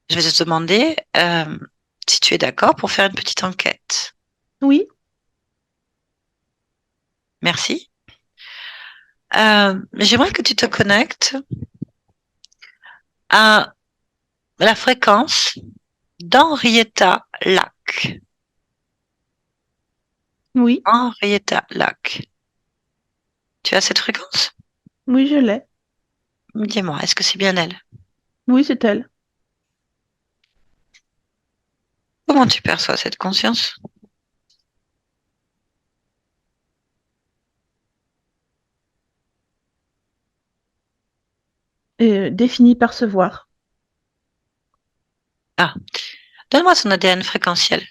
Je vais te demander si tu es d'accord pour faire une petite enquête. Oui, Merci. J'aimerais que tu te connectes à la fréquence d'Henrietta Lac. oui, Henrietta Lac. Tu as cette fréquence? oui, je l'ai. Dis-moi, est-ce que c'est bien elle? Oui, c'est elle. Comment tu perçois cette conscience? Définie percevoir. Ah, donne-moi son ADN fréquentiel.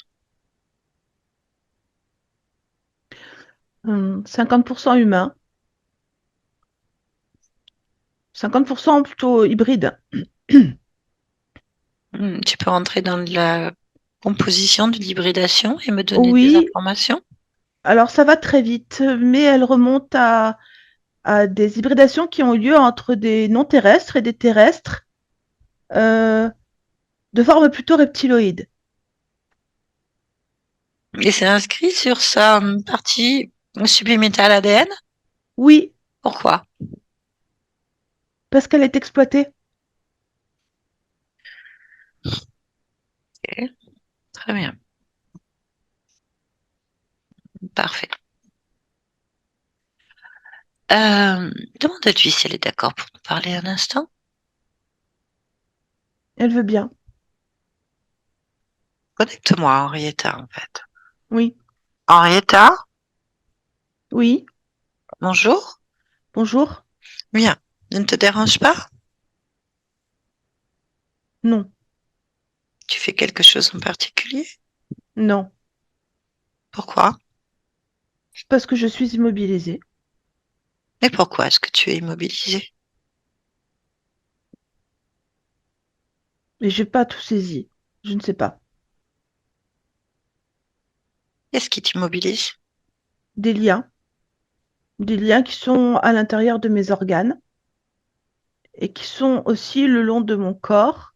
50% humain, 50% plutôt hybride. Tu peux rentrer dans la composition de l'hybridation et me donner des Oui, informations? alors ça va très vite, mais elle remonte à des hybridations qui ont eu lieu entre des non-terrestres et des terrestres euh, de forme plutôt reptiloïde. Et c'est inscrit sur sa partie subliminale ADN? Oui, Pourquoi? parce qu'elle est exploitée. Ok, très bien, parfait. Euh, Demande-lui si elle est d'accord pour nous parler un instant. Elle veut bien. Connecte-moi, Henrietta, en fait. Oui, Henrietta, oui, bonjour. bonjour. Bien, je ne te dérange pas? Non, Tu fais quelque chose en particulier? non, Pourquoi? parce que je suis immobilisée. Et pourquoi est-ce que tu es immobilisé? Mais j'ai pas tout saisi. Je ne sais pas. Qu'est-ce qui t'immobilise? Des liens. Des liens qui sont à l'intérieur de mes organes et qui sont aussi le long de mon corps,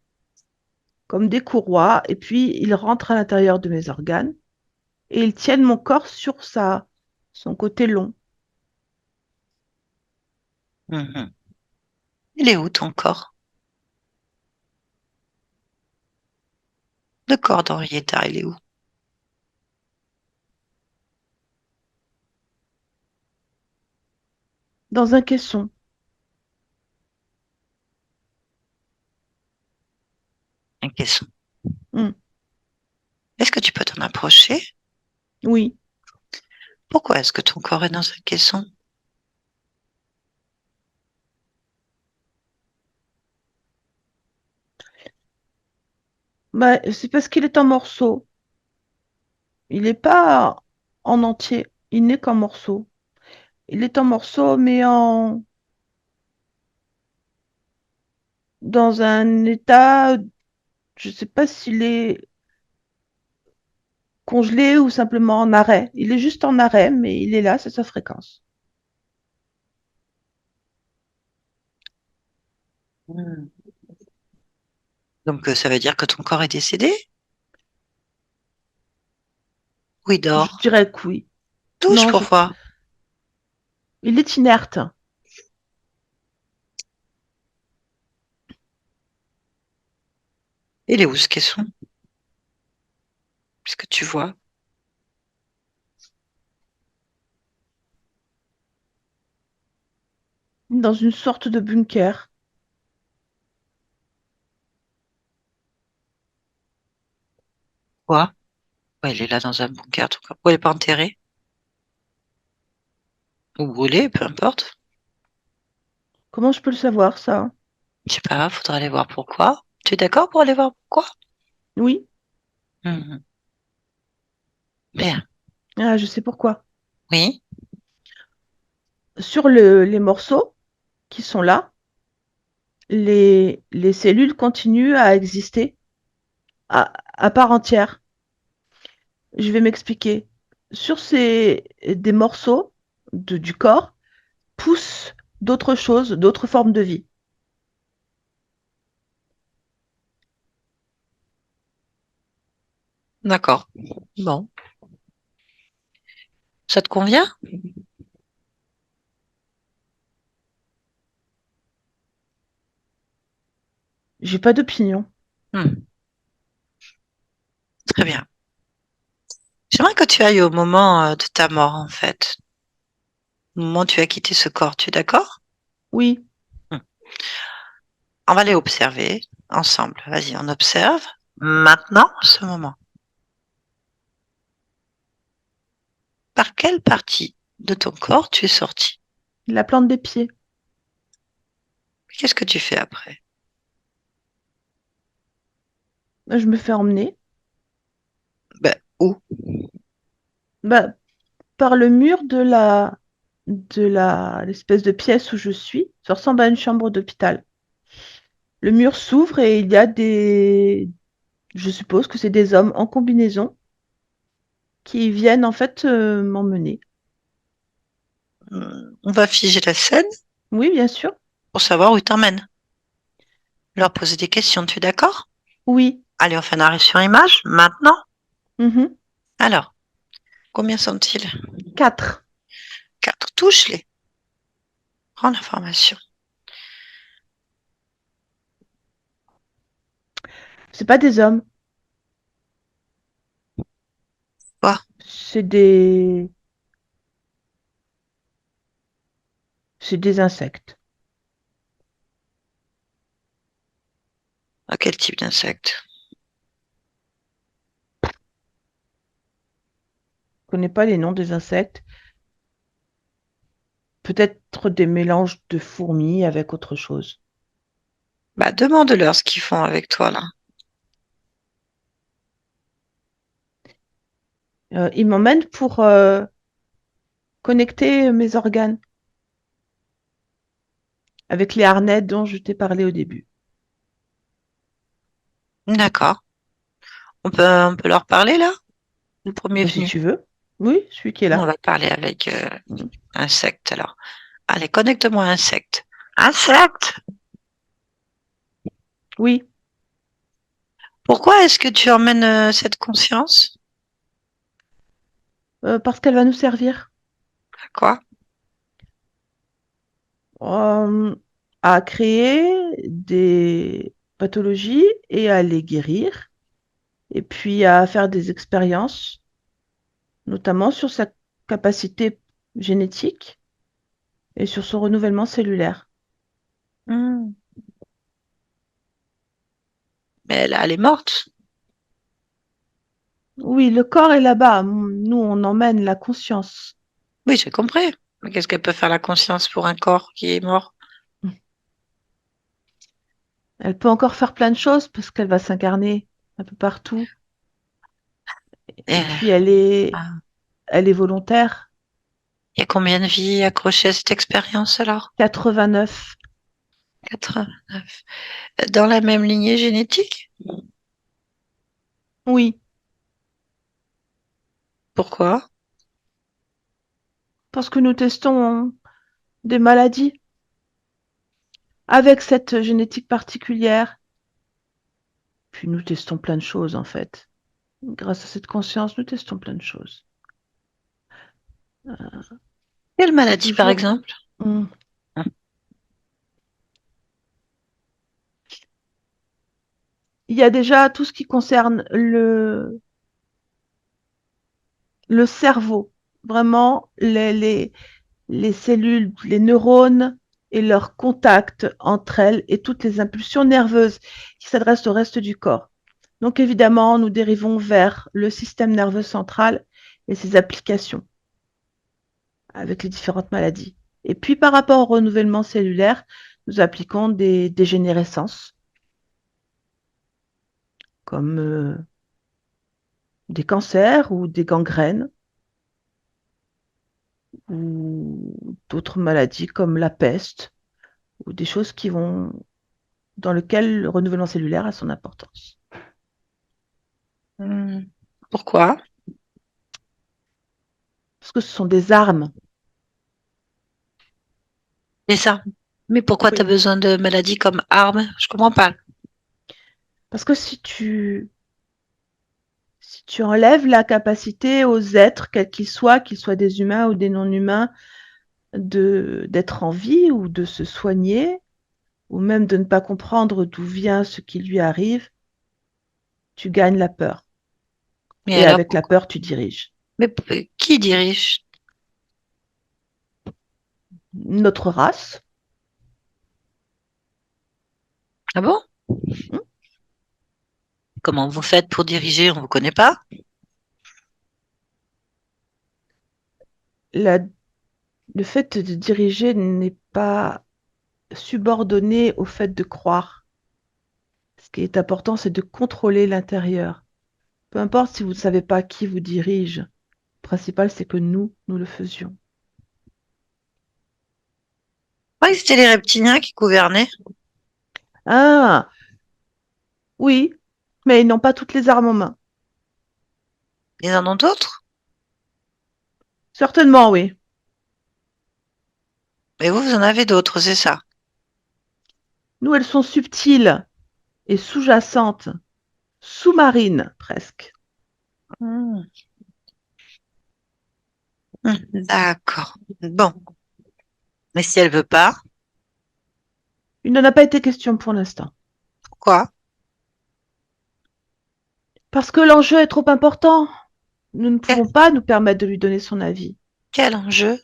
comme des courroies, et puis ils rentrent à l'intérieur de mes organes et ils tiennent mon corps sur son côté long. Mhm. Il est où ton corps? Le corps d'Henrietta, il est où? Dans un caisson. Un caisson. Hmm. Est-ce que tu peux t'en approcher? Oui. Pourquoi est-ce que ton corps est dans un caisson? Bah, c'est parce qu'il est en morceaux. Il n'est pas en entier. Il n'est qu'en morceaux. Il est en morceaux, mais dans un état, je ne sais pas s'il est congelé ou simplement en arrêt. Il est juste en arrêt, mais il est là, c'est sa fréquence. Hmm. Donc ça veut dire que ton corps est décédé? Ou il Je dort? dirais que oui. Touche Non, pourquoi? il est inerte. Il est où ce caisson? Puisque tu vois. Dans une sorte de bunker. Quoi? Ouais, il est là dans un bunker, ton corps. Pourquoi il n'est pas enterré? Ou brûlé, peu importe. Comment je peux le savoir, ça? Je sais pas, faudra aller voir pourquoi. Tu es d'accord pour aller voir pourquoi? Oui. Mhm. Bien. Ah, je sais pourquoi. Oui. Sur les morceaux qui sont là, les cellules continuent à exister à part entière. Je vais m'expliquer. Sur des morceaux du corps poussent d'autres choses, d'autres formes de vie. D'accord. Bon, ça te convient? J'ai pas d'opinion. Hmm, très bien. J'aimerais que tu ailles au moment de ta mort, en fait. Au moment où tu as quitté ce corps, tu es d'accord? Oui, Hmm. On va aller observer ensemble. Vas-y, on observe. Maintenant, ce moment. Par quelle partie de ton corps tu es sorti? la plante des pieds. Qu'est-ce que tu fais après? Je me fais emmener Ben, où? bah, par le mur l'espèce de pièce où je suis. Ça ressemble à une chambre d'hôpital. Le mur s'ouvre et il y a je suppose que c'est des hommes en combinaison qui viennent en fait m'emmener. On va figer la scène Oui, bien sûr. pour savoir où ils t'emmènent. Leur poser des questions, tu es d'accord? Oui. Allez, on fait un arrêt sur image, maintenant. Mhm. Alors, combien sont-ils? 4. Quatre. Touche-les. Prends l'information. C'est pas des hommes, Quoi? c'est des insectes. À quel type d'insecte? Je connais pas les noms des insectes. Peut-être des mélanges de fourmis avec autre chose. Bah, demande-leur ce qu'ils font avec toi, là. Ils m'emmènent pour connecter mes organes avec les harnais dont je t'ai parlé au début. D'accord. On peut leur parler, là? Le premier Si venu. tu veux. Oui, celui qui est On là. va parler avec Mm. insecte, alors. Allez, connecte-moi insecte. Insecte! Oui, Pourquoi est-ce que tu emmènes cette conscience? parce qu'elle va nous servir À quoi? euh, à créer des pathologies et à les guérir, et puis à faire des expériences, notamment sur sa capacité génétique et sur son renouvellement cellulaire. Hmm. Mais elle est morte. Oui, le corps est là-bas. Nous, on emmène la conscience. Oui, j'ai compris. Mais qu'est-ce qu'elle peut faire la conscience pour un corps qui est mort? Elle peut encore faire plein de choses parce qu'elle va s'incarner un peu partout. Et Et, puis, ah, elle est volontaire. il y a combien de vies accrochées à cette expérience alors? 89. 89. Dans la même lignée génétique? Oui, Pourquoi? parce que nous testons des maladies avec cette génétique particulière. Puis nous testons plein de choses en fait. Grâce à cette conscience, nous testons plein de choses. Quelle C'est maladie par toujours. exemple? Hmm. Il y a déjà tout ce qui concerne le cerveau. Vraiment, les cellules, les neurones et leur contact entre elles et toutes les impulsions nerveuses qui s'adressent au reste du corps. Donc évidemment, nous dérivons vers le système nerveux central et ses applications avec les différentes maladies. Et puis par rapport au renouvellement cellulaire, nous appliquons des dégénérescences comme des cancers ou des gangrènes ou d'autres maladies comme la peste ou des choses qui vont dans lesquelles le renouvellement cellulaire a son importance. Hmm. Pourquoi? Parce que ce sont des armes. C'est ça. Mais pourquoi tu as Oui. besoin de maladies comme armes? Je comprends pas. Parce que Si tu enlèves la capacité aux êtres, quels qu'ils soient des humains ou des non-humains, d'être en vie ou de se soigner, ou même de ne pas comprendre d'où vient ce qui lui arrive, tu gagnes la peur. Mais Et alors, avec la pourquoi? peur, tu diriges. Mais qui dirige? Notre race, Ah bon? hmm, Comment vous faites pour diriger? On vous connaît pas? la- le fait de diriger n'est pas subordonné au fait de croire. Ce qui est important, c'est de contrôler l'intérieur. Peu importe si vous ne savez pas qui vous dirige, le principal, c'est que nous le faisions. Oui, c'était les reptiliens qui gouvernaient. Ah, oui, mais ils n'ont pas toutes les armes en main. Ils en ont d'autres. Certainement, oui. Mais vous en avez d'autres, c'est ça. Nous, elles sont subtiles et sous-jacentes, sous-marines presque. Hmm. D'accord. Bon. Mais si elle veut pas, Il n'en a pas été question pour l'instant. pourquoi? Parce que l'enjeu est trop important. Nous ne Quel, pouvons pas nous permettre de lui donner son avis. quel enjeu?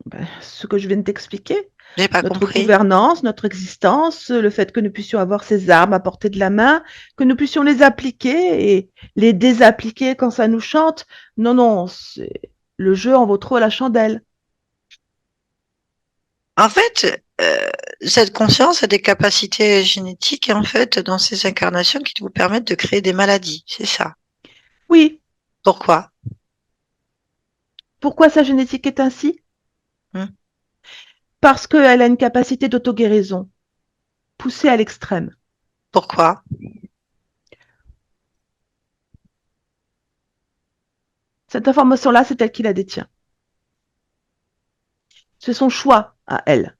Ben, ce que je viens de t'expliquer, J'ai pas notre compris. gouvernance, notre existence, le fait que nous puissions avoir ces armes à portée de la main, que nous puissions les appliquer et les désappliquer quand ça nous chante. Non, non, le jeu en vaut trop la chandelle. En fait, cette conscience a des capacités génétiques, en fait, dans ces incarnations qui vous permettent de créer des maladies. C'est ça. Oui, Pourquoi? pourquoi sa génétique est ainsi? Hmm. Parce qu'elle a une capacité d'auto-guérison poussée à l'extrême. Pourquoi? Cette information-là, c'est elle qui la détient. C'est son choix à elle.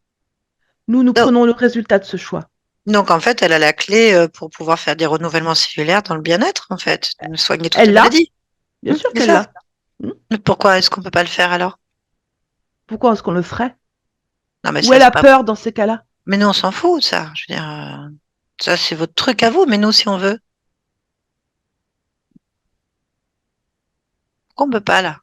Nous Donc, prenons le résultat de ce choix. donc, en fait, elle a la clé pour pouvoir faire des renouvellements cellulaires dans le bien-être, en fait, de soigner toutes Elle les l'a, maladies. bien sûr C'est qu'elle ça. l'a. Hmm. Mais pourquoi est-ce qu'on peut pas le faire alors? Pourquoi est-ce qu'on le ferait? Non, mais Ou ça, elle c'est a pas. peur dans ces cas-là? Mais nous, on s'en fout, ça. Je veux dire, ça, c'est votre truc à vous, mais nous, si on veut, pourquoi on peut pas, là?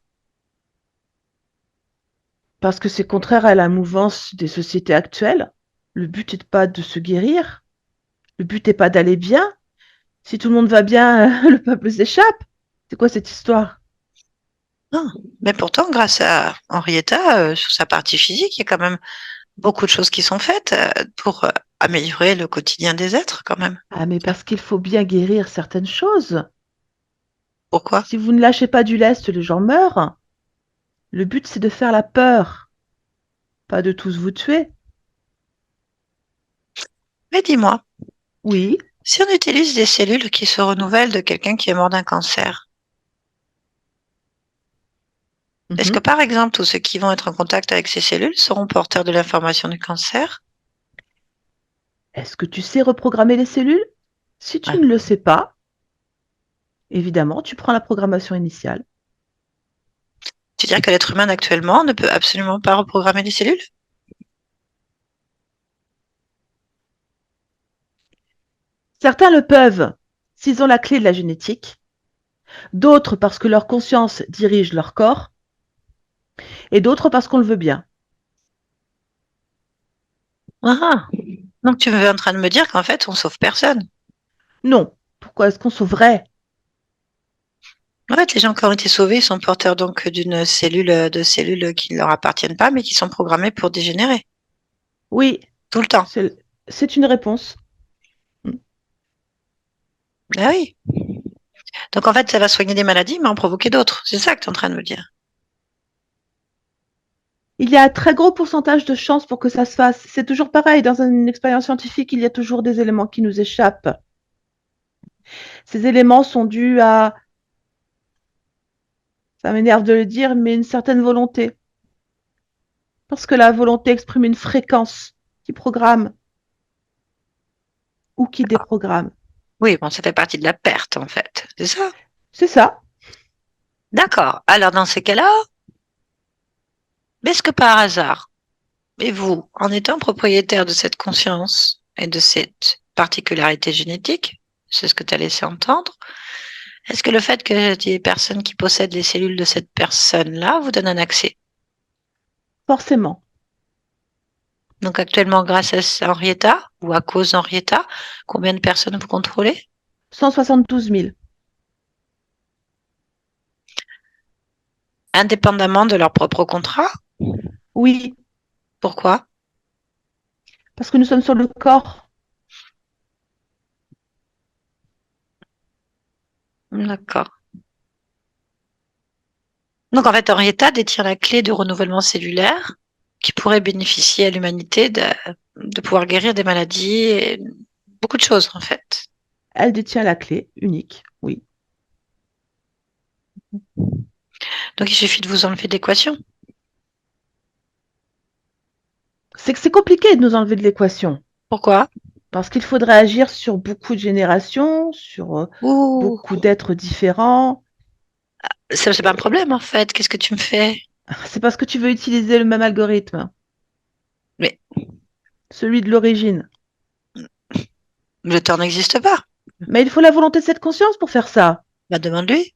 Parce que c'est contraire à la mouvance des sociétés actuelles. Le but n'est pas de se guérir. Le but n'est pas d'aller bien. Si tout le monde va bien, le peuple s'échappe. C'est quoi cette histoire? Non. Mais pourtant, grâce à Henrietta, sur sa partie physique, il y a quand même beaucoup de choses qui sont faites pour améliorer le quotidien des êtres, quand même. Ah, mais parce qu'il faut bien guérir certaines choses. Pourquoi? Si vous ne lâchez pas du lest, les gens meurent. Le but, c'est de faire la peur, pas de tous vous tuer. Mais dis-moi, Oui. si on utilise des cellules qui se renouvellent de quelqu'un qui est mort d'un cancer, est-ce que Mhm. par exemple tous ceux qui vont être en contact avec ces cellules seront porteurs de l'information du cancer? Est-ce que tu sais reprogrammer les cellules? Si tu Ah. ne le sais pas, évidemment, tu prends la programmation initiale. Tu veux dire que l'être humain actuellement ne peut absolument pas reprogrammer les cellules? Certains le peuvent s'ils ont la clé de la génétique, d'autres parce que leur conscience dirige leur corps, et d'autres parce qu'on le veut bien. Ah, ah. Donc tu es en train de me dire qu'en fait on sauve personne. Non. Pourquoi est-ce qu'on sauverait? En fait, les gens qui ont été sauvés sont porteurs donc d'une cellule, de cellules qui ne leur appartiennent pas, mais qui sont programmées pour dégénérer Oui, tout le temps. c'est une réponse. Ah oui. Donc en fait, ça va soigner des maladies, mais en provoquer d'autres. C'est ça que tu es en train de me dire. Il y a un très gros pourcentage de chances pour que ça se fasse. C'est toujours pareil, dans une expérience scientifique, il y a toujours des éléments qui nous échappent. Ces éléments sont dus à, ça m'énerve de le dire, mais une certaine volonté. Parce que la volonté exprime une fréquence qui programme ou qui déprogramme. Oui, bon, ça fait partie de la perte en fait. C'est ça. C'est ça. D'accord. Alors, dans ces cas-là, est-ce que par hasard, et vous, en étant propriétaire de cette conscience et de cette particularité génétique, c'est ce que tu as laissé entendre, est-ce que le fait que des personnes qui possèdent les cellules de cette personne-là vous donne un accès? Forcément. Donc actuellement, grâce à Henrietta ou à cause d'Henrietta, combien de personnes vous contrôlez? 172 000. Indépendamment de leur propre contrat? Oui, Pourquoi? parce que nous sommes sur le corps. D'accord. Donc en fait, Henrietta détient la clé du renouvellement cellulaire qui pourrait bénéficier à l'humanité de pouvoir guérir des maladies et beaucoup de choses en fait. Elle détient la clé unique. Oui. Donc il suffit de vous enlever de l'équation. C'est que c'est compliqué de nous enlever de l'équation. Pourquoi? Parce qu'il faudrait agir sur beaucoup de générations, sur Ouh, beaucoup d'êtres différents. ça c'est pas un problème en fait. Qu'est-ce que tu me fais? C'est parce que tu veux utiliser le même algorithme, Mais celui de l'origine. le temps n'existe pas. Mais il faut la volonté de cette conscience pour faire ça. Bah demande-lui.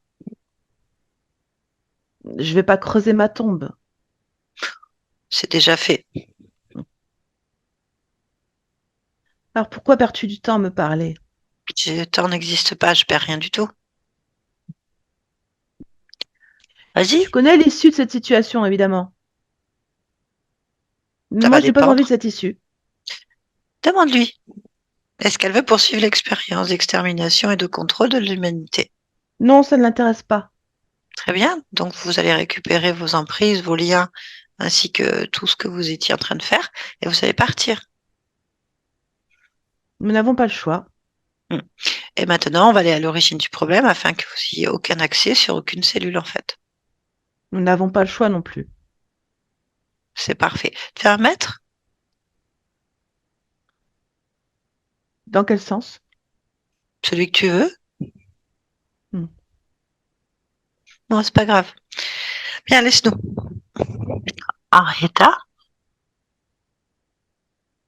Je vais pas creuser ma tombe. C'est déjà fait. Alors pourquoi perds-tu du temps à me parler? Le temps n'existe pas, je perds rien du tout. Vas-y, Tu connais l'issue de cette situation, évidemment. ça Moi, va je n'ai pas envie de dépendre. cette issue. Demande-lui. Est-ce qu'elle veut poursuivre l'expérience d'extermination et de contrôle de l'humanité? Non, ça ne l'intéresse pas. Très bien. Donc, vous allez récupérer vos emprises, vos liens, ainsi que tout ce que vous étiez en train de faire, et vous allez partir. Nous n'avons pas le choix. Hmm. Et maintenant, on va aller à l'origine du problème afin que vous n'ayez aucun accès sur aucune cellule, en fait. Nous n'avons pas le choix non plus. C'est parfait. Tu vas mettre Dans quel sens? celui que tu veux. Hmm. Non, c'est pas grave. Bien, laisse-nous. Henrietta,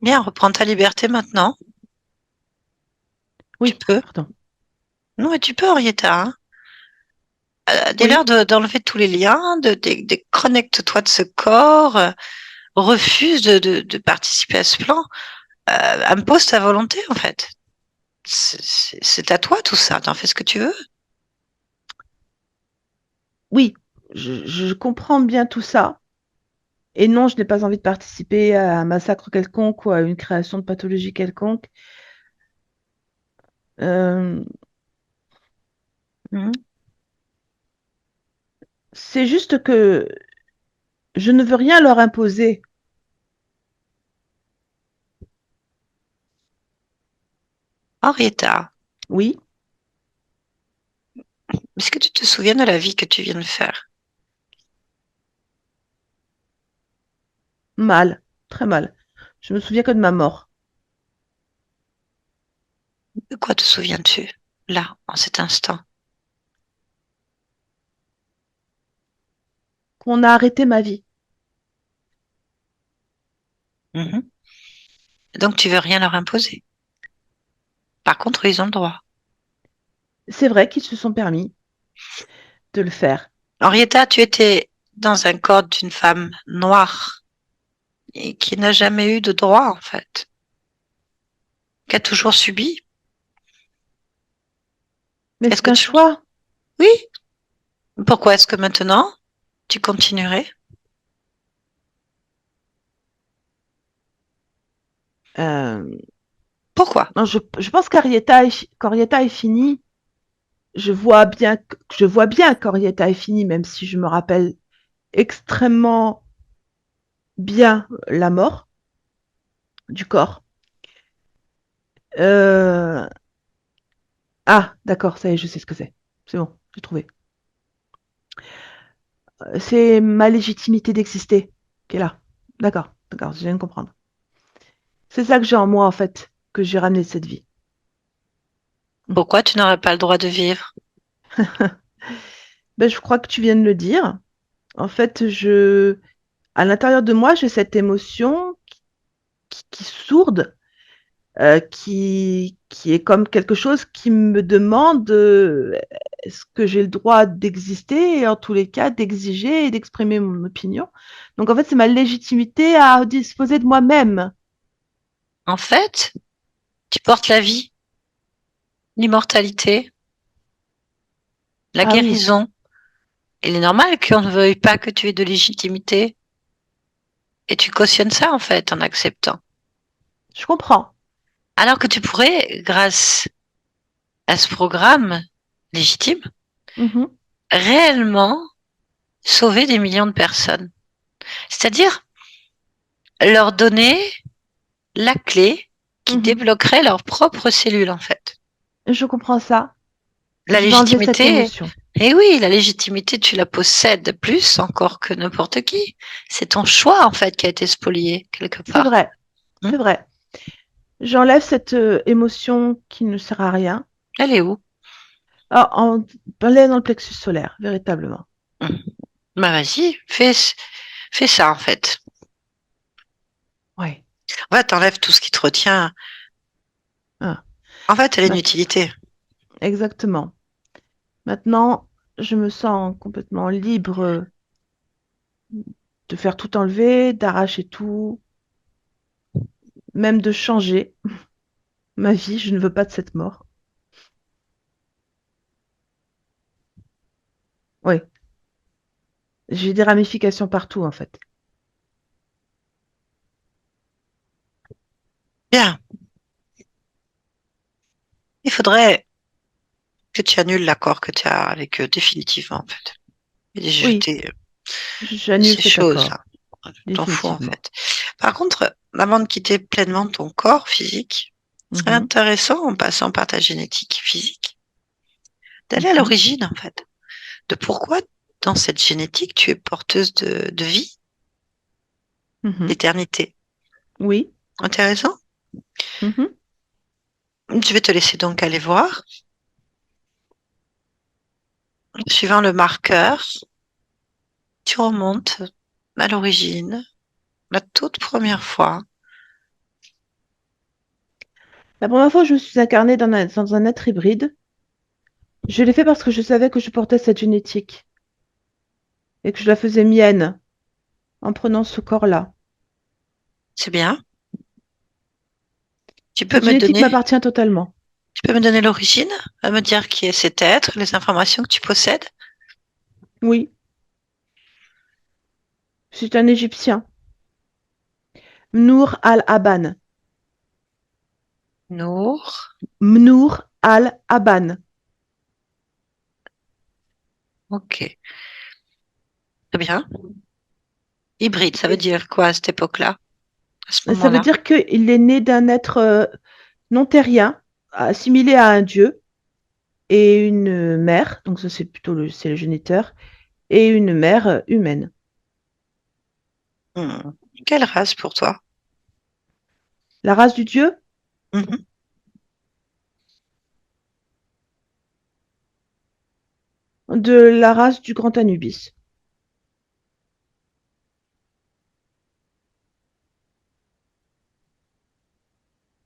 bien, reprends ta liberté maintenant. Tu Oui, peux. pardon. Non, mais tu peux, Henrietta, hein. Dès lors Oui, d'enlever tous les liens, déconnecte-toi de ce corps, refuse de participer à ce plan, impose ta volonté en fait. C'est à toi tout ça, t'en fais ce que tu veux. oui, je comprends bien tout ça. Et non, je n'ai pas envie de participer à un massacre quelconque ou à une création de pathologie quelconque. Euh, Mhm. c'est juste que je ne veux rien leur imposer. Henrietta, Oui, est-ce que tu te souviens de la vie que tu viens de faire? mal, très mal. Je me souviens que de ma mort. De quoi te souviens-tu, là, en cet instant? Qu'on a arrêté ma vie. Mhm. Donc tu veux rien leur imposer. Par contre, ils ont le droit. C'est vrai qu'ils se sont permis de le faire. Henrietta, tu étais dans un corps d'une femme noire et qui n'a jamais eu de droit en fait, qui a toujours subi. Mais Est-ce c'est que un tu... choix. Oui. Pourquoi est-ce que maintenant tu continuerais? Euh, Pourquoi? non, je pense qu'Arietta est finie. Je vois bien qu'Arietta est finie, même si je me rappelle extrêmement bien la mort du corps. Euh, Ah, d'accord, ça y est, je sais ce que c'est. C'est bon, j'ai trouvé. C'est ma légitimité d'exister qui est là. D'accord, d'accord, je viens de comprendre. C'est ça que j'ai en moi, en fait, que j'ai ramené de cette vie. Pourquoi tu n'aurais pas le droit de vivre? Ben, je crois que tu viens de le dire. En fait, à l'intérieur de moi, j'ai cette émotion qui sourde, qui est comme quelque chose qui me demande est-ce que j'ai le droit d'exister et en tous les cas d'exiger et d'exprimer mon opinion. Donc en fait, c'est ma légitimité à disposer de moi-même. En fait, tu portes la vie, l'immortalité, la Ah oui, guérison. Il est normal qu'on ne veuille pas que tu aies de légitimité. Et tu cautionnes ça, en fait, en acceptant. je comprends. Alors que tu pourrais, grâce à ce programme légitime, Mhm, réellement sauver des millions de personnes. C'est-à-dire leur donner la clé qui mhm. débloquerait leurs propres cellules, en fait. Je comprends ça. La Je vais enlever cette légitimité, émotion. eh oui, la légitimité, tu la possèdes plus encore que n'importe qui. C'est ton choix, en fait, qui a été spolié, quelque C'est part. vrai, Hmm. c'est vrai. J'enlève cette émotion qui ne sert à rien. Elle est où? Ah, elle est dans le plexus solaire, véritablement. Hmm. Bah vas-y, fais ça, en fait. Oui. En fait, t'enlèves tout ce qui te retient. Ah, En fait, elle a une ma- utilité. exactement. Maintenant, je me sens complètement libre de faire tout enlever, d'arracher tout, même de changer ma vie. Je ne veux pas de cette mort. Oui, j'ai des ramifications partout, en fait. Bien. Il faudrait que tu annules l'accord que tu as avec eux définitivement, en fait. Et Oui, jeter j'annule ces cet accord, choses-là. T'en fous, en définitivement. fait. Par contre, avant de quitter pleinement ton corps physique, ce serait Mhm, intéressant, en passant par ta génétique physique, d'aller à mhm, l'origine, en fait, de pourquoi dans cette génétique tu es porteuse de vie, mhm. d'éternité. Oui. Intéressant. Mhm. Je vais te laisser donc aller voir. Suivant le marqueur, tu remontes à l'origine, la toute première fois. La première fois que je me suis incarnée dans un être hybride, je l'ai fait parce que je savais que je portais cette génétique et que je la faisais mienne en prenant ce corps-là. C'est bien. Tu peux Cette me génétique donner, m'appartient totalement. tu peux me donner l'origine, à me dire qui est cet être, les informations que tu possèdes. Oui, c'est un Égyptien. Mnour al-Aban. Nour. Mnour al-Aban. Ok. Très bien. Hybride, ça veut Et dire quoi à cette époque-là, à ce ça veut moment-là? dire qu'il est né d'un être non terrien, assimilé à un dieu, et une mère, donc ça c'est plutôt c'est le géniteur, et une mère humaine. Hmm. Quelle race pour toi? La race du dieu, Mhm. de la race du grand Anubis.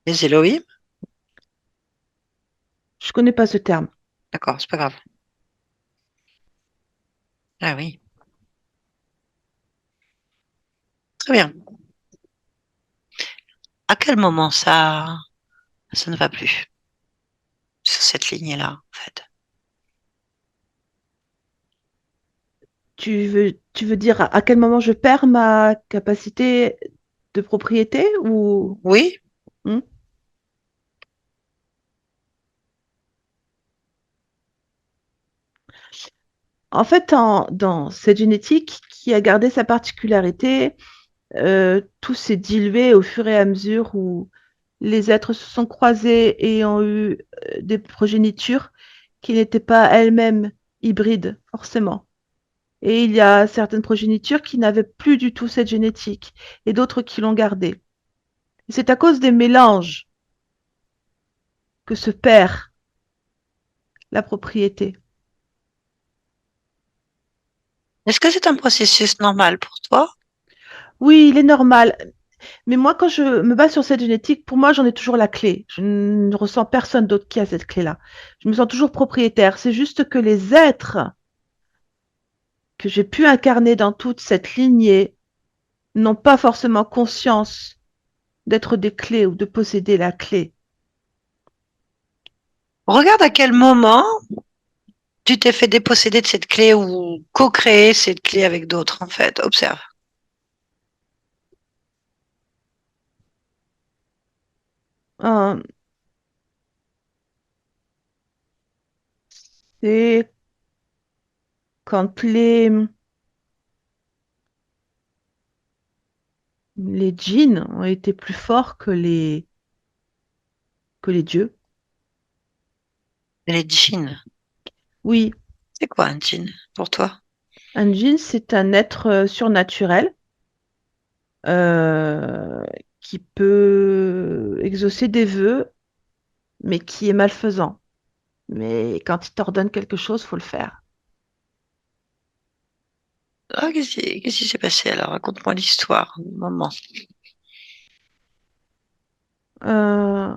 Les Elohim? Je connais pas ce terme. D'accord, c'est pas grave. Ah oui, très bien. À quel moment ça ne va plus sur cette lignée-là, en fait? Tu veux dire à quel moment je perds ma capacité de propriété ou... Oui? Hmm. En fait, dans cette génétique qui a gardé sa particularité, tout s'est dilué au fur et à mesure où les êtres se sont croisés et ont eu des progénitures qui n'étaient pas elles-mêmes hybrides, forcément. Et il y a certaines progénitures qui n'avaient plus du tout cette génétique et d'autres qui l'ont gardée. Et c'est à cause des mélanges que se perd la propriété. Est-ce que c'est un processus normal pour toi? Oui, il est normal. Mais moi, quand je me base sur cette génétique, pour moi, j'en ai toujours la clé. Je ne ressens personne d'autre qui a cette clé-là. Je me sens toujours propriétaire. C'est juste que les êtres que j'ai pu incarner dans toute cette lignée n'ont pas forcément conscience d'être des clés ou de posséder la clé. Regarde à quel moment tu t'es fait déposséder de cette clé ou co-créer cette clé avec d'autres, en fait. Observe. Euh, c'est quand les djinns ont été plus forts que les dieux. Les djinns. Oui, C'est quoi un djinn pour toi? un djinn, c'est un être surnaturel euh, qui peut exaucer des vœux, mais qui est malfaisant. Mais quand il t'ordonne quelque chose, faut le faire. Ah, qu'est-ce qui s'est passé alors? Raconte-moi l'histoire, maman. Euh,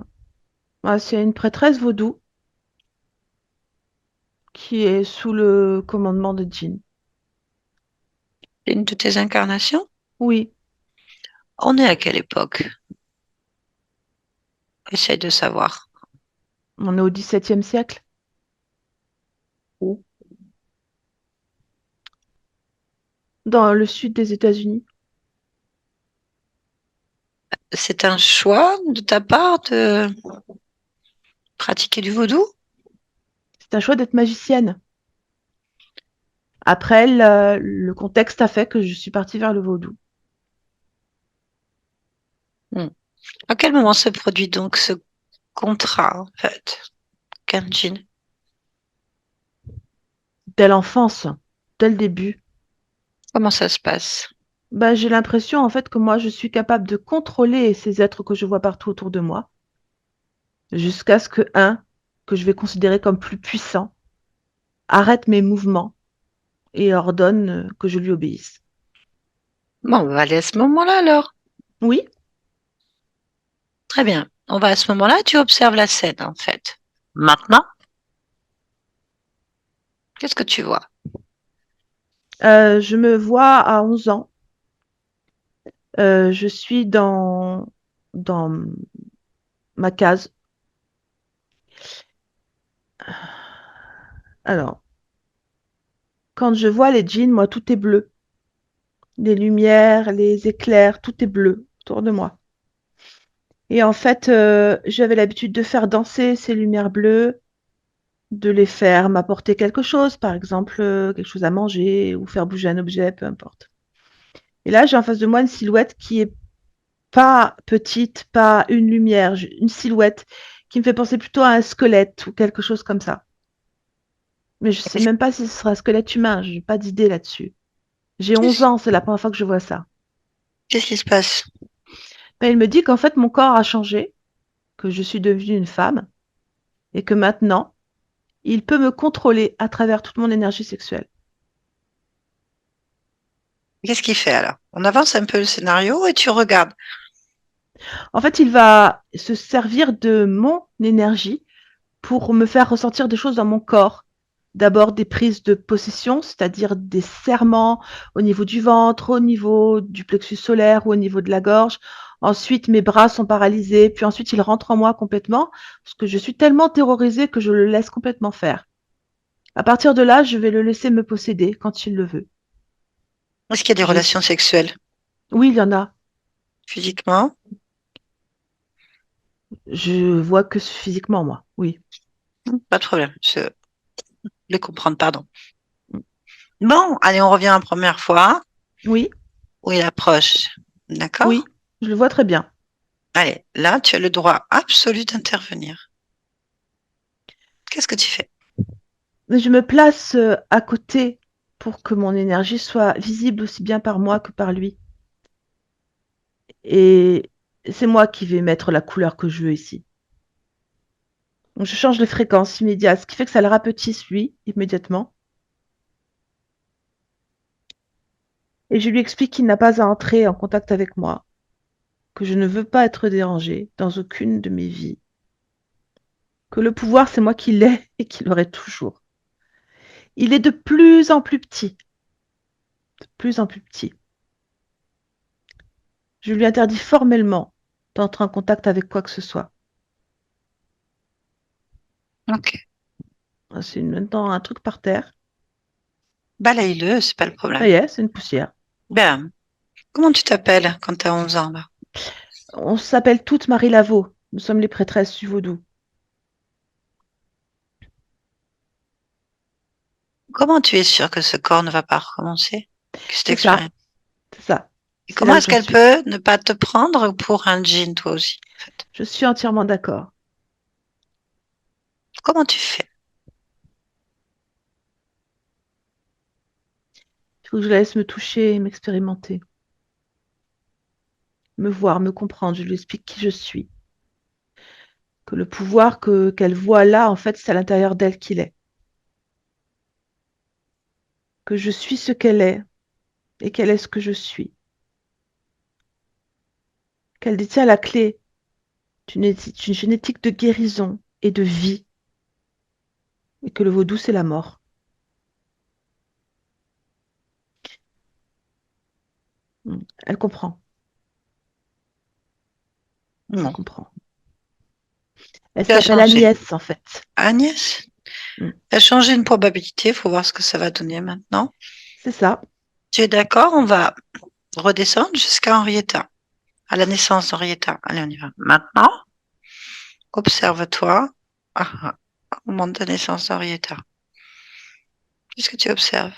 c'est une prêtresse vaudou qui est sous le commandement de djinn. C'est une de tes incarnations? Oui, On est à quelle époque? Essaye de savoir. on est au XVIIe siècle, Où? dans le sud des États-Unis. C'est un choix de ta part de pratiquer du vaudou? C'est un choix d'être magicienne. Après, le contexte a fait que je suis partie vers le vaudou. Hmm. À quel moment se produit donc ce contrat, en fait, qu'un djinn? Dès l'enfance, dès le début, Comment ça se passe? bah, j'ai l'impression en fait que moi, je suis capable de contrôler ces êtres que je vois partout autour de moi, jusqu'à ce que un, que je vais considérer comme plus puissant, arrête mes mouvements et ordonne que je lui obéisse. Bon, on va aller à ce moment-là alors. Oui, Très bien. On va à ce moment-là, tu observes la scène, en fait. Maintenant, qu'est-ce que tu vois? je me vois à 11 ans. Je suis dans ma case. Alors, quand je vois les djinns, moi, tout est bleu. Les lumières, les éclairs, tout est bleu autour de moi. Et en fait, j'avais l'habitude de faire danser ces lumières bleues, de les faire m'apporter quelque chose, par exemple, quelque chose à manger ou faire bouger un objet, peu importe. Et là, j'ai en face de moi une silhouette qui est pas petite, pas une lumière, une silhouette qui me fait penser plutôt à un squelette ou quelque chose comme ça. Mais je sais Qu'est-ce même pas si ce sera un squelette humain, j'ai pas d'idée là-dessus. J'ai 11 qu'est-ce- ans, c'est la première fois que je vois ça. qu'est-ce qui se passe? Ben, il me dit qu'en fait, mon corps a changé, que je suis devenue une femme et que maintenant, il peut me contrôler à travers toute mon énergie sexuelle. Qu'est-ce qu'il fait alors? On avance un peu le scénario et tu regardes. En fait, il va se servir de mon énergie pour me faire ressentir des choses dans mon corps. D'abord des prises de possession, c'est-à-dire des serrements au niveau du ventre, au niveau du plexus solaire ou au niveau de la gorge. Ensuite, mes bras sont paralysés, puis ensuite, il rentre en moi complètement, parce que je suis tellement terrorisée que je le laisse complètement faire. À partir de là, je vais le laisser me posséder quand il le veut. Est-ce qu'il y a des Je... relations sexuelles? Oui, il y en a. Physiquement? Je vois que physiquement, moi. Oui. Pas de problème. Je voulais comprendre, pardon. Bon, allez, on revient à la première fois Oui, où il approche. D'accord? oui, je le vois très bien. Allez, là, tu as le droit absolu d'intervenir. Qu'est-ce que tu fais? Je me place à côté pour que mon énergie soit visible aussi bien par moi que par lui. Et c'est moi qui vais mettre la couleur que je veux ici. Donc je change les fréquences immédiates, ce qui fait que ça le rapetisse lui immédiatement. Et je lui explique qu'il n'a pas à entrer en contact avec moi, que je ne veux pas être dérangée dans aucune de mes vies, que le pouvoir, c'est moi qui l'ai et qui l'aurai toujours. Il est de plus en plus petit, de plus en plus petit. Je lui interdis formellement d'entrer en contact avec quoi que ce soit. Ok. C'est maintenant un truc par terre. Balaye-le, c'est pas le Ça y problème. est, c'est une poussière. Ben, comment tu t'appelles quand t'as 11 ans, là? On s'appelle toutes Marie Laveau. Nous sommes les prêtresses du vaudou. Comment tu es sûre que ce corps ne va pas recommencer? Que cette C'est ça, expérience? c'est ça. Et C'est là comment où est-ce j'en qu'elle suis. peut ne pas te prendre pour un djinn, toi aussi, en fait? Je suis entièrement d'accord. Comment tu fais? Il faut que je la laisse me toucher et m'expérimenter. Me voir, me comprendre. Je lui explique qui je suis. Que le pouvoir qu'elle voit là, en fait, c'est à l'intérieur d'elle qu'il est. Que je suis ce qu'elle est et qu'elle est ce que je suis. Qu'elle détient la clé d'une génétique de guérison et de vie. Et que le vaudou, c'est la mort. Elle comprend. Elle Non. comprend. Elle Tu as s'appelle changé. Agnès, en fait. Agnès, Mm. tu as changé une probabilité, il faut voir ce que ça va donner maintenant. C'est ça. Tu es d'accord? On va redescendre jusqu'à Henrietta, à la naissance d'Henrietta. Allez, on y va. Maintenant, observe-toi au moment de la naissance d'Henrietta. Qu'est-ce que tu observes?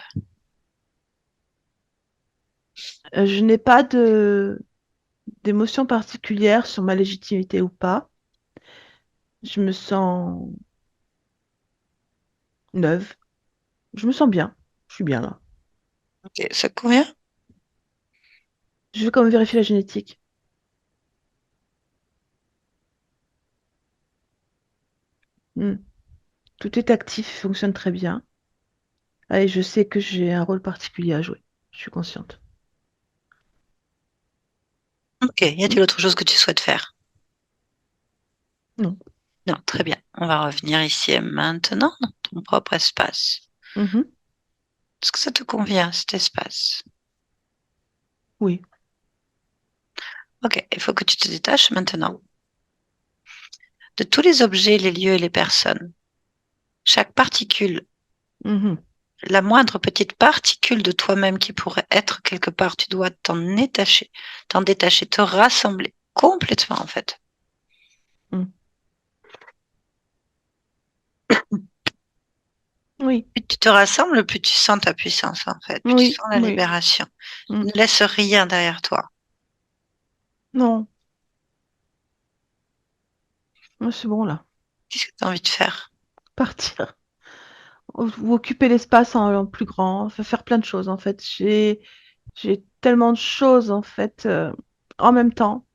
Je n'ai pas d'émotion particulière sur ma légitimité ou pas. Je me sens neuve. Je me sens bien. Je suis bien là. Ok, ça te convient? Je vais quand même vérifier la génétique. Hmm. Tout est actif, fonctionne très bien. Ah, et je sais que j'ai un rôle particulier à jouer. Je suis consciente. Ok, y Hmm. a-t-il autre chose que tu souhaites faire? Non. Non, très bien. On va revenir ici et maintenant dans ton propre espace. Mhm. Est-ce que ça te convient, cet espace? Oui. Ok, il faut que tu te détaches maintenant de tous les objets, les lieux et les personnes. Chaque particule, Mhm. la moindre petite particule de toi-même qui pourrait être quelque part, tu dois t'en détacher, te rassembler complètement en fait. Hmm. Oui. Plus tu te rassembles, plus tu sens ta puissance en fait, plus tu Oui. sens la Oui. libération. Hmm. Ne laisse rien derrière toi. Non. Moi, c'est bon là. Qu'est-ce que tu as envie de faire? Partir. Ou occuper l'espace en plus grand. Faire plein de choses en fait. J'ai tellement de choses en fait en même temps.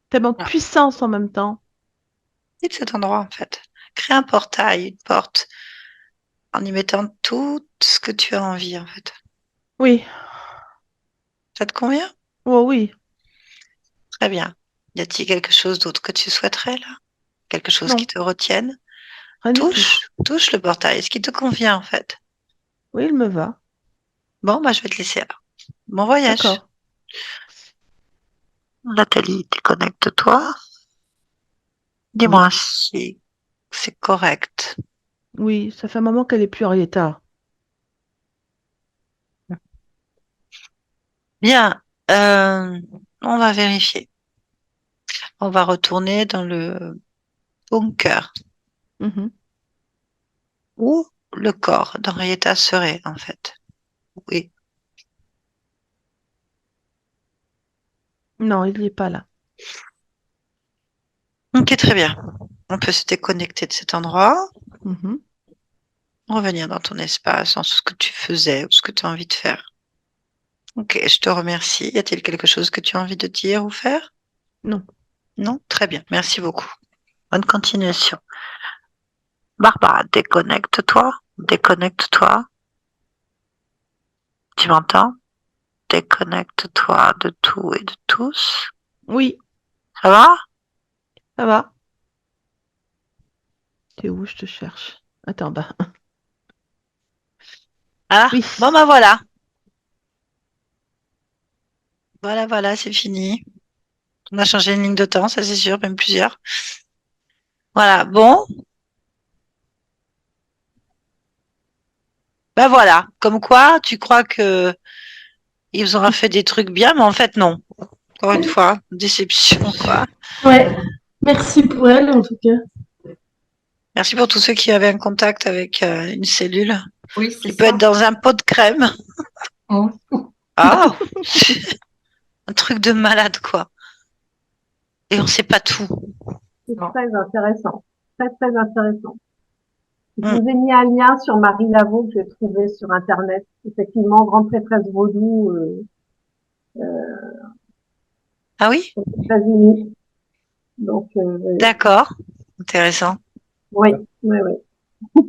Tellement de Voilà. puissance en même temps. Quitte cet endroit en fait. Crée un portail, une porte, en y mettant tout ce que tu as envie en fait. Oui. Ça te convient? Oh oui. Très bien. Y a-t-il quelque chose d'autre que tu souhaiterais là? Quelque chose qui Non. te retienne? Rien du tout. Touche le portail. Est-ce qu'il te convient en fait? Oui, il me va. Bon, bah, je vais te laisser alors. Bon voyage. D'accord. Nathalie, déconnecte-toi. Oui. Dis-moi si c'est correct. Oui, ça fait un moment qu'elle est plus Henrietta. Bien, on va vérifier. On va retourner dans le bunker Mhm. où le corps d'Henrietta serait en fait. Oui. Non, il n'y est pas là. Ok, très bien. On peut se déconnecter de cet endroit, Mhm. revenir dans ton espace, dans ce que tu faisais ou ce que tu as envie de faire. Ok, je te remercie. Y a-t-il quelque chose que tu as envie de dire ou faire? Non. Non? Très bien. Merci beaucoup. Bonne continuation. Barbara, déconnecte-toi. Déconnecte-toi. Tu m'entends? déconnecte-toi de tout et de tous. Oui, Ça va? ça va. T'es où? Je te cherche. Attends, bah. Ah, Oui. bon bah voilà. Voilà, c'est fini. On a changé une ligne de temps, ça c'est sûr, même plusieurs. Voilà, bon, bah voilà. Comme quoi, tu crois que ils aura fait des trucs bien, mais en fait non. Encore une fois, déception quoi. Ouais, merci pour elle en tout cas. Merci pour tous ceux qui avaient un contact avec une cellule Oui, c'est qui peut être ça. dans un pot de crème. Hein. Ah, un truc de malade quoi. Et on sait pas tout. C'est Non. très intéressant. Très, très intéressant. Je Hmm. vous ai mis un lien sur Marie Laveau que j'ai trouvé sur Internet. Effectivement, grande prêtresse vaudou Ah oui, aux États-Unis. Donc, d'accord, intéressant. oui, oui, oui.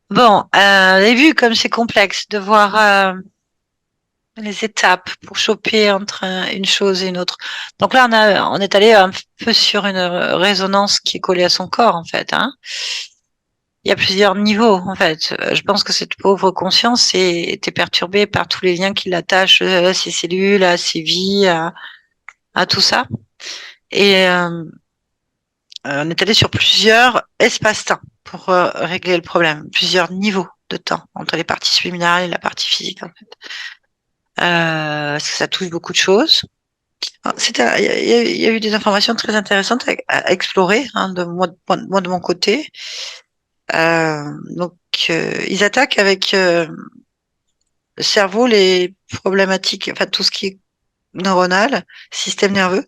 Bon, vous avez vu comme c'est complexe de voir les étapes pour choper entre une chose et une autre. Donc là, on est allé un peu sur une résonance qui est collée à son corps, en fait. Hein. Il y a plusieurs niveaux, en fait. Je pense que cette pauvre conscience était perturbée par tous les liens qui l'attachent à ses cellules, à ses vies, à tout ça. Et on est allé sur plusieurs espaces-temps pour régler le problème, plusieurs niveaux de temps entre les parties subliminales et la partie physique, en fait. Parce que ça touche beaucoup de choses. Il y a eu des informations très intéressantes à explorer hein, moi de mon côté. Donc, ils attaquent avec le cerveau les problématiques, enfin tout ce qui est neuronal, système nerveux,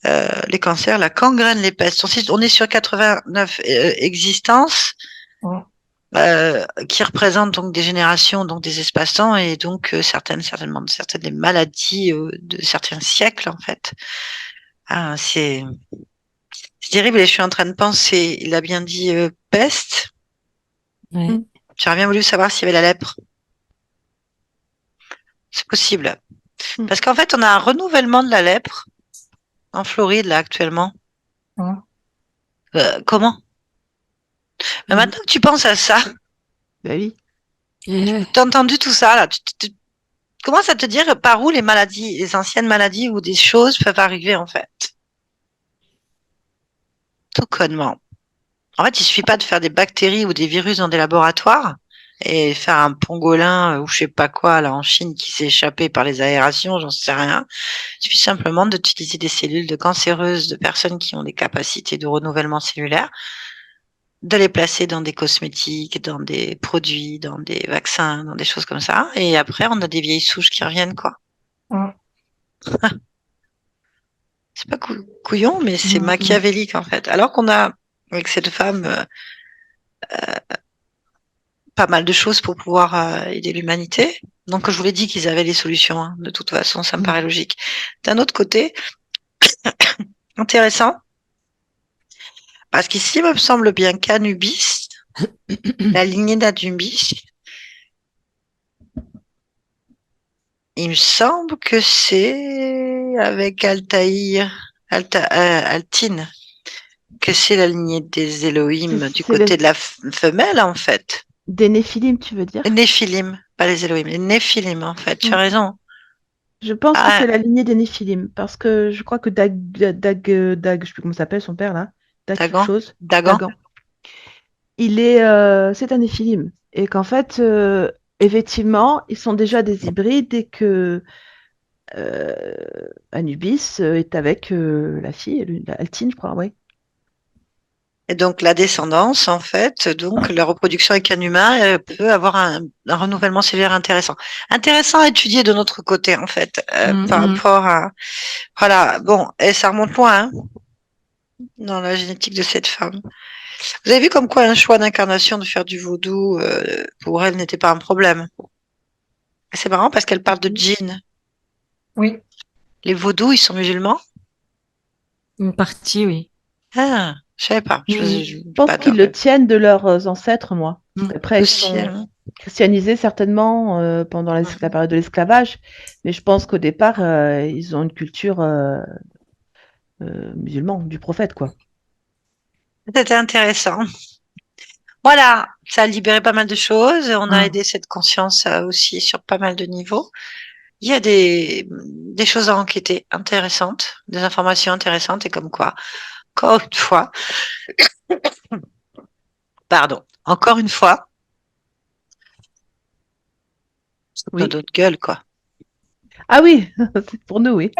les cancers, la gangrène, les pestes. On est sur 89 existences Ouais. qui représentent donc des générations, donc des espaces-temps et donc certainement certaines des maladies de certains siècles en fait. Ah, c'est terrible et je suis en train de penser, il a bien dit peste. Ouais. J'aurais bien voulu savoir s'il y avait la lèpre. C'est possible. Mm. Parce qu'en fait, on a un renouvellement de la lèpre en Floride, là, actuellement. Ouais. Comment? Mais maintenant que tu penses à ça, Bah oui. t'as entendu tout ça, là, tu commences à te dire par où les maladies, les anciennes maladies ou des choses peuvent arriver, en fait. Tout connement. En fait, il suffit pas de faire des bactéries ou des virus dans des laboratoires et faire un pangolin ou je sais pas quoi, là, en Chine qui s'est échappé par les aérations, j'en sais rien. Il suffit simplement d'utiliser des cellules de cancéreuses de personnes qui ont des capacités de renouvellement cellulaire, de les placer dans des cosmétiques, dans des produits, dans des vaccins, dans des choses comme ça. Et après, on a des vieilles souches qui reviennent, quoi. Ouais. C'est pas couillon, mais c'est machiavélique, en fait. Alors qu'on a, avec cette femme, pas mal de choses pour pouvoir aider l'humanité. Donc, je vous l'ai dit qu'ils avaient les solutions. Hein. De toute façon, ça me paraît logique. D'un autre côté, intéressant, parce qu'ici, il me semble bien qu'Anubis, la lignée d'Anubis, il me semble que c'est avec Altine, que c'est la lignée des Elohim du côté de la femelle, en fait. Des Néphilim, tu veux dire? Les Néphilim, pas les Elohim, les Néphilim, en fait. Tu as Mm. raison. Je pense que Ah, c'est la lignée des Néphilim, parce que je crois que Dag, je sais plus comment s'appelle son père là, Dag quelque Dagan, chose, Dagan. Dagan. C'est un Néphilim, et qu'en fait, effectivement, ils sont déjà des hybrides et que euh, Anubis est avec la fille, Altine, je crois, ouais. Et donc la descendance, en fait, donc la reproduction avec un humain peut avoir un renouvellement cellulaire intéressant. Intéressant à étudier de notre côté, en fait, par rapport à... Voilà, bon, et ça remonte loin, hein, dans la génétique de cette femme. Vous avez vu comme quoi un choix d'incarnation de faire du vaudou, pour elle, n'était pas un problème. C'est marrant parce qu'elle parle de djinn. Oui, Les vaudous, ils sont musulmans? une partie, oui. Ah, je savais pas. Je Je sais pense pas qu'ils le tiennent de leurs ancêtres, moi. Après, ils aussi. sont... Hein. christianisés certainement pendant la période de l'esclavage, mais je pense qu'au départ, ils ont une culture musulmane, du prophète, quoi. C'était intéressant. Voilà, ça a libéré pas mal de choses. On a aidé cette conscience aussi sur pas mal de niveaux. Il y a des choses à enquêter intéressantes, des informations intéressantes et comme quoi, encore une fois, encore une fois, Oui. nos d'autres gueules, quoi. Ah oui, c'est pour nous, oui.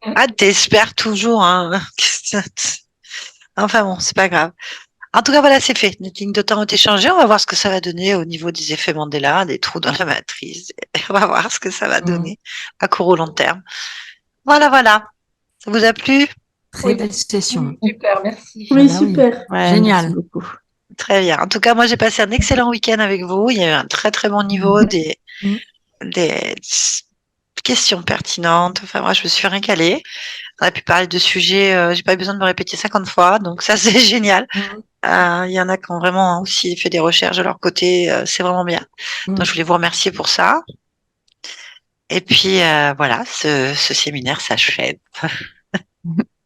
Ah, t'espères toujours, hein. Enfin bon, c'est pas grave. En tout cas, voilà, c'est fait. Notre ligne de temps est échangée. On va voir ce que ça va donner au niveau des effets Mandela, des trous dans la matrice. On va voir ce que ça va donner à court ou long terme. Voilà, voilà. Ça vous a plu? Très belle session. Super, merci. Ah Oui, bah oui. super. Ouais, Génial. merci beaucoup. Très bien. En tout cas, moi, j'ai passé un excellent week-end avec vous. Il y a eu un très, très bon niveau, des questions pertinentes. Enfin, moi, je me suis régalée. On a pu parler de sujets, j'ai pas eu besoin de me répéter 50 fois, donc ça, c'est génial. Il y en a qui ont vraiment aussi fait des recherches de leur côté, c'est vraiment bien. Donc, je voulais vous remercier pour ça. Et puis, voilà, ce séminaire s'achève.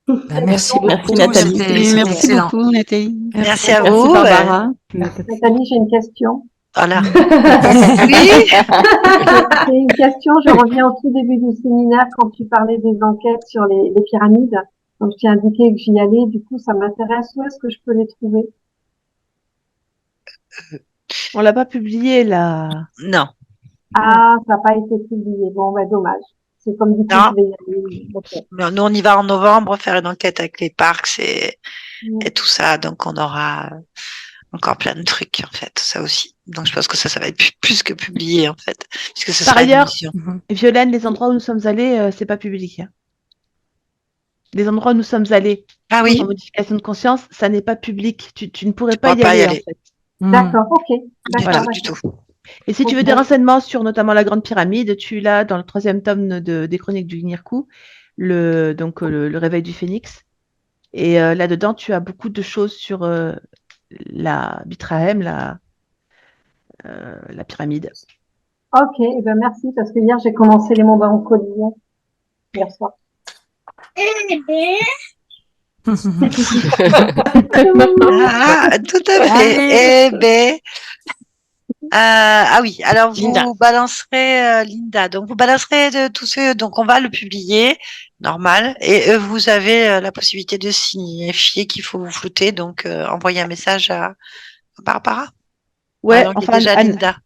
Bah, merci beaucoup. Merci, Nathalie. C'était Merci excellent. beaucoup, Nathalie. Merci à Merci, vous. Barbara. Nathalie, j'ai une question. Voilà. Oui. C'est une question, je reviens au tout début du séminaire quand tu parlais des enquêtes sur les pyramides. Donc, je t'ai indiqué que j'y allais. Du coup, ça m'intéresse. Où est-ce que je peux les trouver? On l'a pas publié, là. Non. Ah, ça n'a pas été publié. Bon, bah, dommage. C'est comme du coup, Non. je vais y aller. Okay. Nous, on y va en novembre faire une enquête avec les parcs et tout ça. Donc, on aura encore plein de trucs, en fait, ça aussi. Donc, je pense que ça va être plus que publié, en fait, puisque ce Par sera une ailleurs, émission. Violaine, les endroits où nous sommes allés, c'est pas public. Hein. Les endroits où nous sommes allés Ah oui. en modification de conscience, ça n'est pas public. Tu ne pourrais pas pourras y aller, en fait. D'accord, ok. D'accord, du tout. Et si tu veux des renseignements sur notamment la Grande Pyramide, tu l'as dans le 3e tome des Chroniques du Gnirkou, le réveil du Phénix. Et là-dedans, tu as beaucoup de choses sur la Bitrahem, la pyramide. Ok, eh ben merci, parce que hier, j'ai commencé les mandats en collision. Hier soir. Ah, tout à fait. Eh ben, ah oui, alors vous Linda. balancerez Linda. Donc vous balancerez de tous ceux. Donc on va le publier, normal. Et vous avez la possibilité de signifier qu'il faut vous flouter. Donc envoyez un message à Barbara. Ouais, donc, enfin, déjà Linda.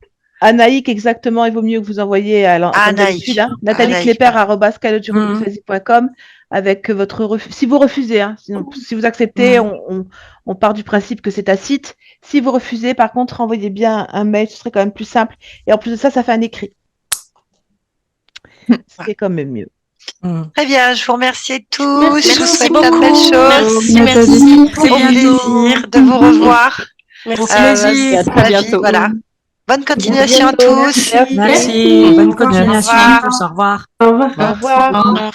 Anaïk, exactement, il vaut mieux que vous envoyiez à comme d'habitude, hein, nathalie.klepper@cadeaudufantasy.com avec votre si vous refusez, hein, sinon, si vous acceptez, on part du principe que c'est tacite. Si vous refusez, par contre, envoyez bien un mail, ce serait quand même plus simple. Et en plus de ça, ça fait un écrit. C'est quand même mieux. Très bien, je vous remercie tous. Merci je vous souhaite beaucoup. plein de belles choses. Merci. Au plaisir de vous revoir. Merci. plaisir. À très bientôt. Voilà. Bonne continuation à bientôt. tous. Merci. Bonne Au continuation revoir. à tous. Au revoir. Au revoir. Au revoir. Au revoir.